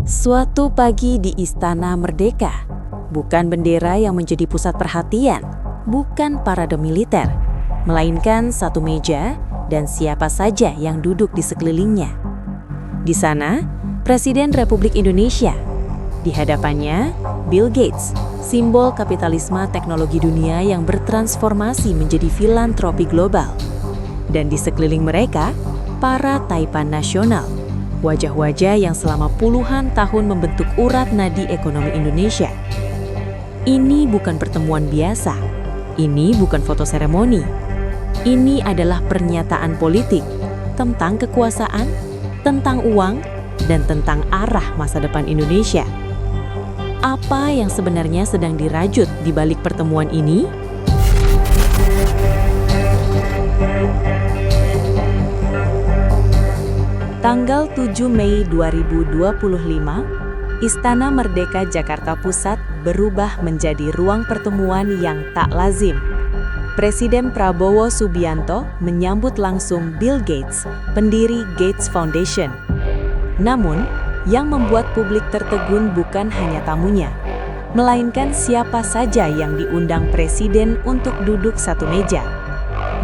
Suatu pagi di Istana Merdeka, bukan bendera yang menjadi pusat perhatian, bukan parade militer, melainkan satu meja dan siapa saja yang duduk di sekelilingnya. Di sana, Presiden Republik Indonesia. Di hadapannya, Bill Gates, simbol kapitalisme teknologi dunia yang bertransformasi menjadi filantropi global. Dan di sekeliling mereka, para taipan nasional, wajah-wajah yang selama puluhan tahun membentuk urat nadi ekonomi Indonesia. Ini bukan pertemuan biasa, ini bukan foto seremoni. Ini adalah pernyataan politik tentang kekuasaan, tentang uang, dan tentang arah masa depan Indonesia. Apa yang sebenarnya sedang dirajut di balik pertemuan ini? Tanggal 7 Mei 2025, Istana Merdeka Jakarta Pusat berubah menjadi ruang pertemuan yang tak lazim. Presiden Prabowo Subianto menyambut langsung Bill Gates, pendiri Gates Foundation. Namun, yang membuat publik tertegun bukan hanya tamunya, melainkan siapa saja yang diundang Presiden untuk duduk satu meja.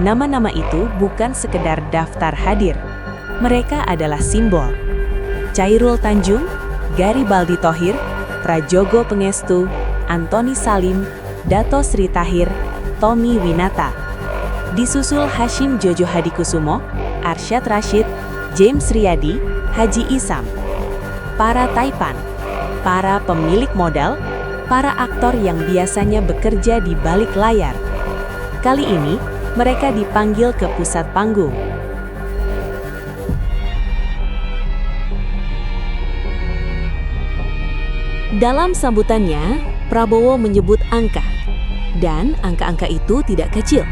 Nama-nama itu bukan sekedar daftar hadir. Mereka adalah simbol. Chairul Tanjung, Garibaldi Thohir, Prajogo Pangestu, Antoni Salim, Dato Sri Tahir, Tommy Winata. Disusul Hashim Jojo Hadikusumo, Arsyad Rashid, James Riyadi, Haji Isam. Para taipan, para pemilik modal, para aktor yang biasanya bekerja di balik layar. Kali ini, mereka dipanggil ke pusat panggung. Dalam sambutannya, Prabowo menyebut angka, dan angka-angka itu tidak kecil.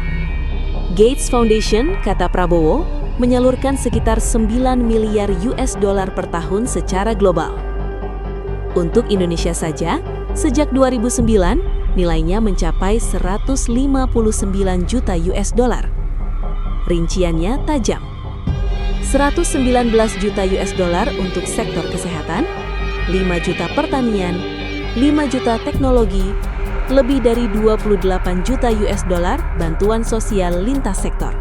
Gates Foundation, kata Prabowo, menyalurkan sekitar 9 miliar US dollar per tahun secara global. Untuk Indonesia saja, sejak 2009, nilainya mencapai 159 juta US dollar. Rinciannya tajam. 119 juta US dollar untuk sektor kesehatan, 5 juta pertanian, 5 juta teknologi, lebih dari 28 juta US dollar bantuan sosial lintas sektor.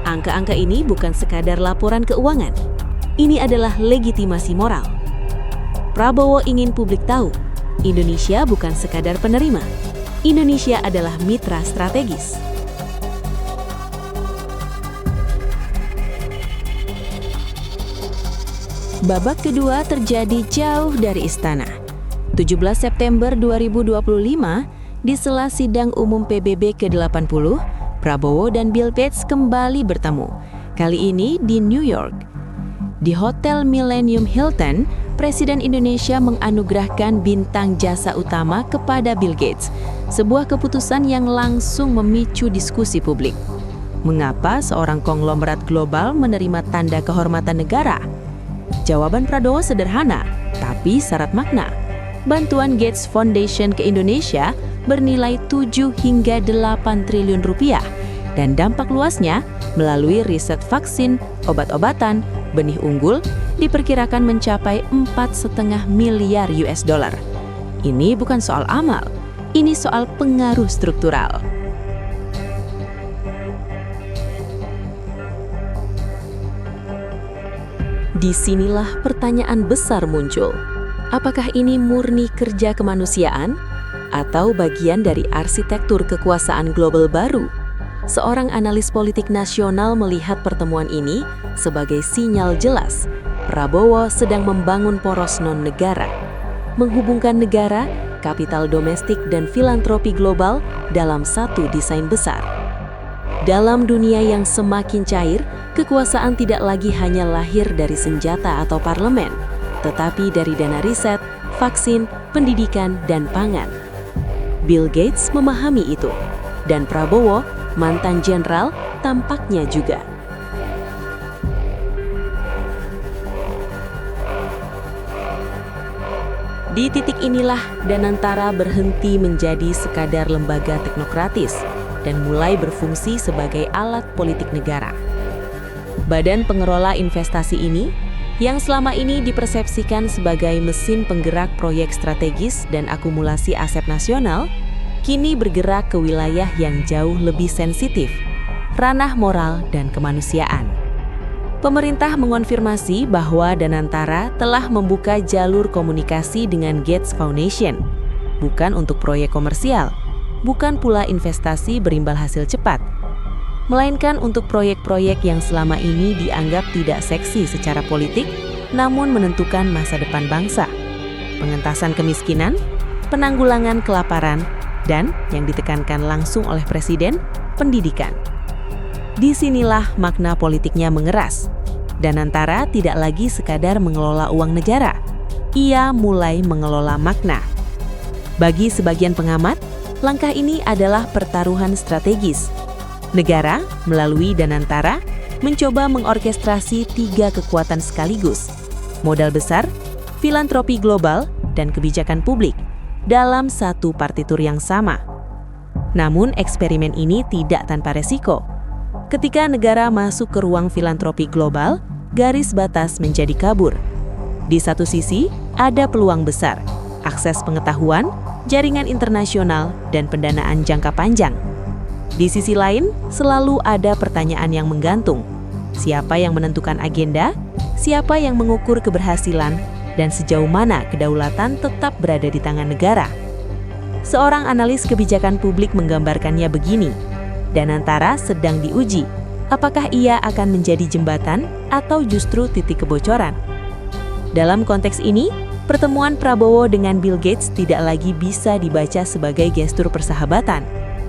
Angka-angka ini bukan sekadar laporan keuangan. Ini adalah legitimasi moral. Prabowo ingin publik tahu, Indonesia bukan sekadar penerima. Indonesia adalah mitra strategis. Babak kedua terjadi jauh dari istana. 17 September 2025, di sela sidang umum PBB ke-80, Prabowo dan Bill Gates kembali bertemu, kali ini di New York. Di Hotel Millennium Hilton, Presiden Indonesia menganugerahkan bintang jasa utama kepada Bill Gates, sebuah keputusan yang langsung memicu diskusi publik. Mengapa seorang konglomerat global menerima tanda kehormatan negara? Jawaban Prabowo sederhana, tapi syarat makna. Bantuan Gates Foundation ke Indonesia bernilai 7 hingga 8 triliun rupiah dan dampak luasnya melalui riset vaksin, obat-obatan, benih unggul diperkirakan mencapai 4,5 miliar US dollar. Ini bukan soal amal, ini soal pengaruh struktural. Disinilah pertanyaan besar muncul. Apakah ini murni kerja kemanusiaan? Atau bagian dari arsitektur kekuasaan global baru? Seorang analis politik nasional melihat pertemuan ini sebagai sinyal jelas Prabowo sedang membangun poros non-negara, menghubungkan negara, kapital domestik, dan filantropi global dalam satu desain besar. Dalam dunia yang semakin cair, kekuasaan tidak lagi hanya lahir dari senjata atau parlemen, tetapi dari dana riset, vaksin, pendidikan, dan pangan. Bill Gates memahami itu, dan Prabowo, mantan jenderal, tampaknya juga. Di titik inilah Danantara berhenti menjadi sekadar lembaga teknokratis dan mulai berfungsi sebagai alat politik negara. Badan pengelola investasi ini yang selama ini dipersepsikan sebagai mesin penggerak proyek strategis dan akumulasi aset nasional, kini bergerak ke wilayah yang jauh lebih sensitif, ranah moral dan kemanusiaan. Pemerintah mengonfirmasi bahwa Danantara telah membuka jalur komunikasi dengan Gates Foundation, bukan untuk proyek komersial, bukan pula investasi berimbal hasil cepat, melainkan untuk proyek-proyek yang selama ini dianggap tidak seksi secara politik, namun menentukan masa depan bangsa, pengentasan kemiskinan, penanggulangan kelaparan, dan yang ditekankan langsung oleh Presiden, pendidikan. Disinilah makna politiknya mengeras. Danantara tidak lagi sekadar mengelola uang negara. Ia mulai mengelola makna. Bagi sebagian pengamat, langkah ini adalah pertaruhan strategis. Negara, melalui Danantara, mencoba mengorkestrasi 3 kekuatan sekaligus: modal besar, filantropi global, dan kebijakan publik dalam satu partitur yang sama. Namun eksperimen ini tidak tanpa resiko. Ketika negara masuk ke ruang filantropi global, garis batas menjadi kabur. Di satu sisi, ada peluang besar, akses pengetahuan, jaringan internasional, dan pendanaan jangka panjang. Di sisi lain, selalu ada pertanyaan yang menggantung. Siapa yang menentukan agenda? Siapa yang mengukur keberhasilan? Dan sejauh mana kedaulatan tetap berada di tangan negara? Seorang analis kebijakan publik menggambarkannya begini: Danantara sedang diuji. Apakah ia akan menjadi jembatan atau justru titik kebocoran? Dalam konteks ini, pertemuan Prabowo dengan Bill Gates tidak lagi bisa dibaca sebagai gestur persahabatan.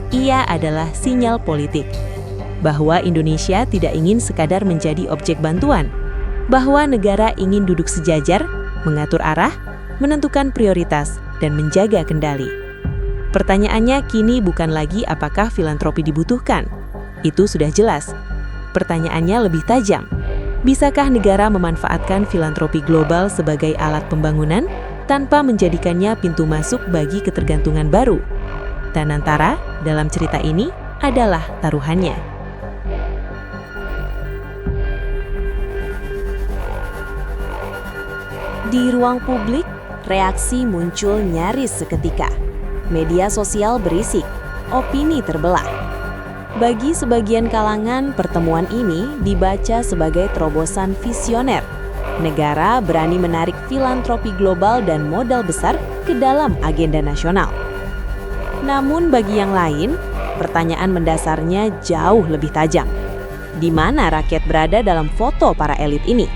Ia adalah sinyal politik bahwa Indonesia tidak ingin sekadar menjadi objek bantuan, bahwa negara ingin duduk sejajar, mengatur arah, menentukan prioritas, dan menjaga kendali. Pertanyaannya kini bukan lagi apakah filantropi dibutuhkan. Itu sudah jelas. Pertanyaannya lebih tajam. Bisakah negara memanfaatkan filantropi global sebagai alat pembangunan tanpa menjadikannya pintu masuk bagi ketergantungan baru? Danantara dalam cerita ini adalah taruhannya. Di ruang publik, reaksi muncul nyaris seketika. Media sosial berisik, opini terbelah. Bagi sebagian kalangan, pertemuan ini dibaca sebagai terobosan visioner. Negara berani menarik filantropi global dan modal besar ke dalam agenda nasional. Namun bagi yang lain, pertanyaan mendasarnya jauh lebih tajam. Di mana rakyat berada dalam foto para elit ini?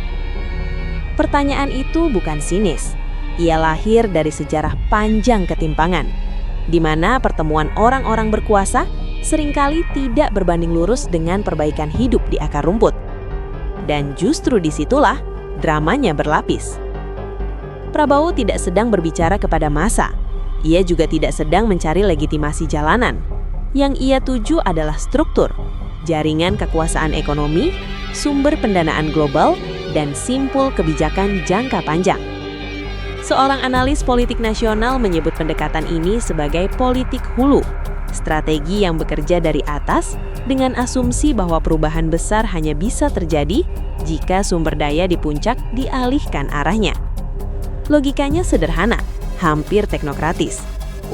Pertanyaan itu bukan sinis. Ia lahir dari sejarah panjang ketimpangan, di mana pertemuan orang-orang berkuasa seringkali tidak berbanding lurus dengan perbaikan hidup di akar rumput. Dan justru disitulah dramanya berlapis. Prabowo tidak sedang berbicara kepada massa. Ia juga tidak sedang mencari legitimasi jalanan. Yang ia tuju adalah struktur, jaringan kekuasaan ekonomi, sumber pendanaan global, dan simpul kebijakan jangka panjang. Seorang analis politik nasional menyebut pendekatan ini sebagai politik hulu, strategi yang bekerja dari atas dengan asumsi bahwa perubahan besar hanya bisa terjadi jika sumber daya di puncak dialihkan arahnya. Logikanya sederhana, hampir teknokratis.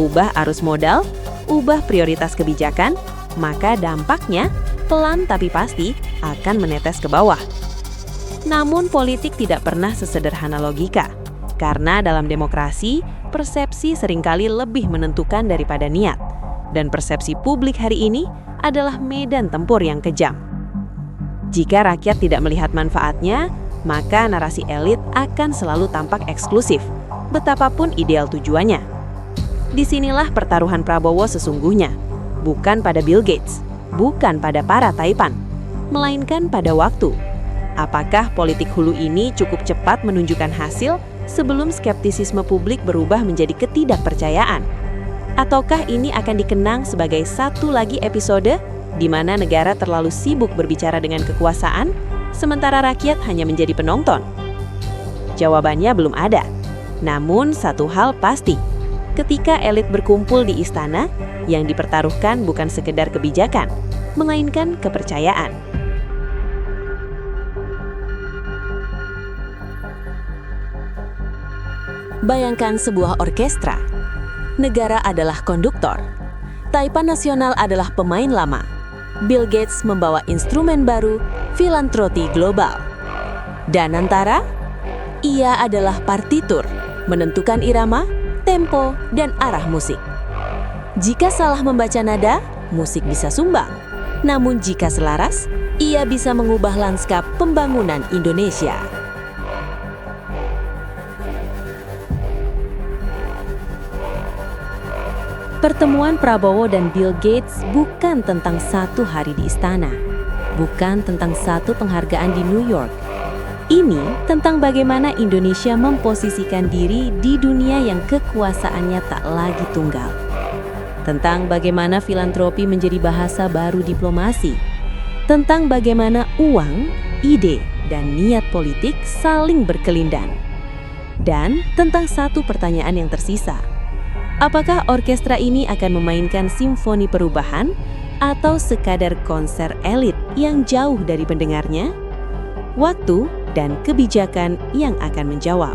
Ubah arus modal, ubah prioritas kebijakan, maka dampaknya pelan tapi pasti akan menetes ke bawah. Namun politik tidak pernah sesederhana logika, karena dalam demokrasi, persepsi seringkali lebih menentukan daripada niat. Dan persepsi publik hari ini adalah medan tempur yang kejam. Jika rakyat tidak melihat manfaatnya, maka narasi elit akan selalu tampak eksklusif, betapapun ideal tujuannya. Disinilah pertaruhan Prabowo sesungguhnya, bukan pada Bill Gates, bukan pada para taipan, melainkan pada waktu. Apakah politik hulu ini cukup cepat menunjukkan hasil sebelum skeptisisme publik berubah menjadi ketidakpercayaan? Ataukah ini akan dikenang sebagai satu lagi episode di mana negara terlalu sibuk berbicara dengan kekuasaan, sementara rakyat hanya menjadi penonton? Jawabannya belum ada. Namun satu hal pasti, ketika elit berkumpul di istana, yang dipertaruhkan bukan sekedar kebijakan, melainkan kepercayaan. Bayangkan sebuah orkestra. Negara adalah konduktor. Taipan Nasional adalah pemain lama. Bill Gates membawa instrumen baru, filantropi global. Danantara, ia adalah partitur, menentukan irama, tempo, dan arah musik. Jika salah membaca nada, musik bisa sumbang. Namun jika selaras, ia bisa mengubah lanskap pembangunan Indonesia. Pertemuan Prabowo dan Bill Gates bukan tentang satu hari di istana, bukan tentang satu penghargaan di New York. Ini tentang bagaimana Indonesia memposisikan diri di dunia yang kekuasaannya tak lagi tunggal. Tentang bagaimana filantropi menjadi bahasa baru diplomasi. Tentang bagaimana uang, ide, dan niat politik saling berkelindan. Dan tentang satu pertanyaan yang tersisa. Apakah orkestra ini akan memainkan simfoni perubahan atau sekadar konser elit yang jauh dari pendengarnya? Waktu dan kebijakan yang akan menjawab.